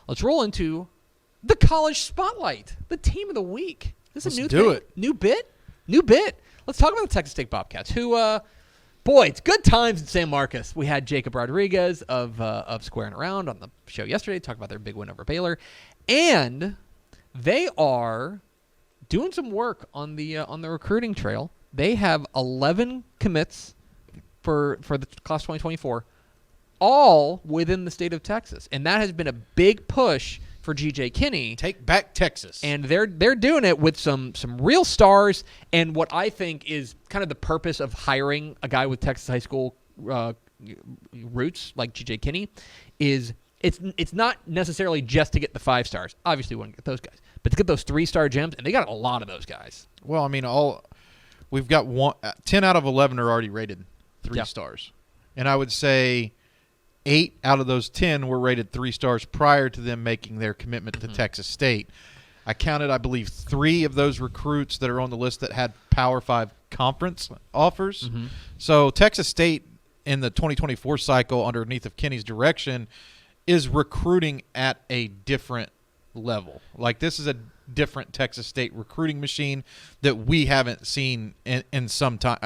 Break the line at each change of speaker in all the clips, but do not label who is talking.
let's roll into the college spotlight, the team of the week. This is a new thing. New bit. Let's talk about the Texas State Bobcats, who, boy, it's good times in San Marcos. We had Jacob Rodriguez of Squaring Around on the show yesterday, talk about their big win over Baylor, and they are doing some work on the recruiting trail. They have 11 commits for the class 2024, all within the state of Texas, and that has been a big push for G.J. Kinney.
Take back Texas.
And they're doing it with some real stars, and what I think is kind of the purpose of hiring a guy with Texas high school roots like G.J. Kinney is it's not necessarily just to get the 5 stars. Obviously, we want to get those guys, but to get those 3-star gems, and they got a lot of those guys.
Well, I mean, we've got 10 out of 11 are already rated 3 stars, and I would say 8 out of those 10 were rated 3 stars prior to them making their commitment to Texas State. I counted, I believe, 3 of those recruits that are on the list that had Power 5 conference offers. So Texas State in the 2024 cycle underneath of Kinney's direction is recruiting at a different level. Like, this is a different Texas State recruiting machine that we haven't seen in some time.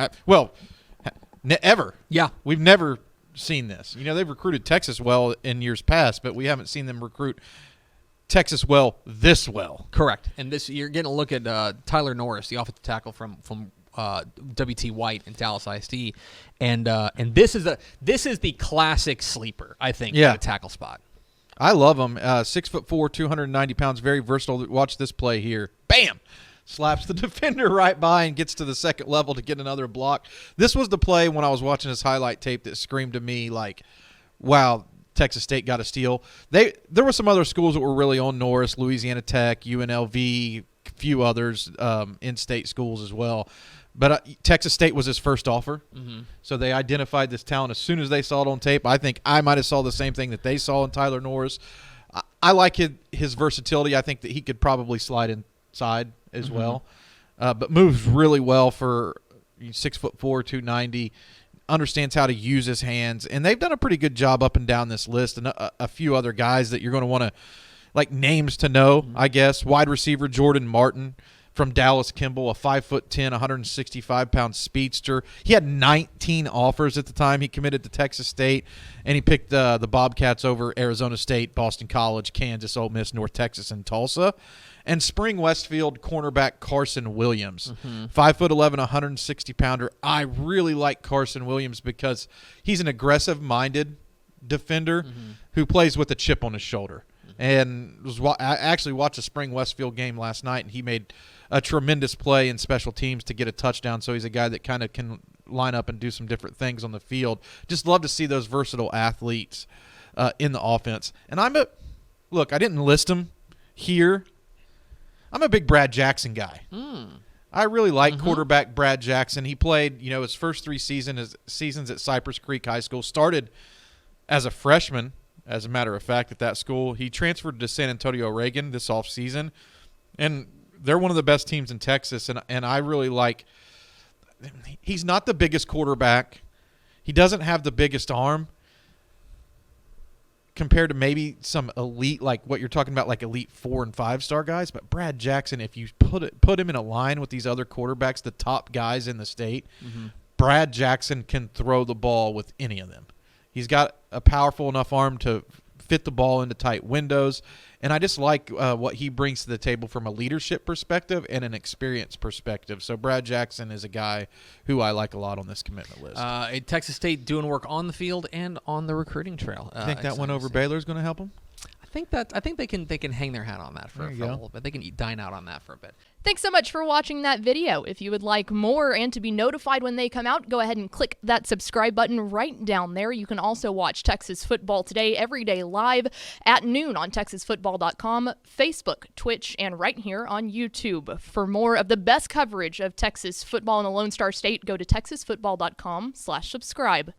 Ever.
Yeah.
We've never seen this. You know, they've recruited Texas well in years past, but we haven't seen them recruit Texas well this well.
Correct. And this, you're getting a look at Tyler Norris, the offensive tackle from W.T. White in Dallas ISD, and this is the classic sleeper, I think, at the tackle spot.
I love him. 6'4", 290 pounds, very versatile. Watch this play here. Bam! Slaps the defender right by and gets to the second level to get another block. This was the play when I was watching his highlight tape that screamed to me like, wow, Texas State got a steal. There were some other schools that were really on Norris, Louisiana Tech, UNLV, a few others, in-state schools as well. But Texas State was his first offer, so they identified this talent as soon as they saw it on tape. I think I might have saw the same thing that they saw in Tyler Norris. I like his versatility. I think that he could probably slide inside as well, but moves really well for 6'4", 290. Understands how to use his hands, and they've done a pretty good job up and down this list. And a few other guys that you're going to want to, like, names to know, I guess. Wide receiver Jordan Martin from Dallas Kimball, a 5'10", 165-pound speedster. He had 19 offers at the time he committed to Texas State, and he picked the Bobcats over Arizona State, Boston College, Kansas, Ole Miss, North Texas, and Tulsa. And Spring Westfield cornerback Carson Williams, 5'11", 160-pounder. I really like Carson Williams because he's an aggressive-minded defender who plays with a chip on his shoulder. And I actually watched a Spring Westfield game last night, and he made a tremendous play in special teams to get a touchdown. So he's a guy that kind of can line up and do some different things on the field. Just love to see those versatile athletes in the offense. And I didn't list him here. I'm a big Brad Jackson guy. I really like quarterback Brad Jackson. He played, his first 3 seasons at Cypress Creek High School. Started as a freshman, as a matter of fact, at that school. He transferred to San Antonio Reagan this offseason, and they're one of the best teams in Texas. And I really like – he's not the biggest quarterback. He doesn't have the biggest arm compared to maybe some elite, like what you're talking about, like elite 4- and 5-star guys. But Brad Jackson, if you put him in a line with these other quarterbacks, the top guys in the state, Brad Jackson can throw the ball with any of them. He's got a powerful enough arm to fit the ball into tight windows. And I just like what he brings to the table from a leadership perspective and an experience perspective. So Brad Jackson is a guy who I like a lot on this commitment list.
Texas State doing work on the field and on the recruiting trail.
I think that one over Baylor is going to help them?
I think they can hang their hat on that for a little bit. They can dine out on that for a bit.
Thanks so much for watching that video. If you would like more and to be notified when they come out, go ahead and click that subscribe button right down there. You can also watch Texas Football Today every day live at noon on TexasFootball.com, Facebook, Twitch, and right here on YouTube. For more of the best coverage of Texas football in the Lone Star State, go to TexasFootball.com/subscribe.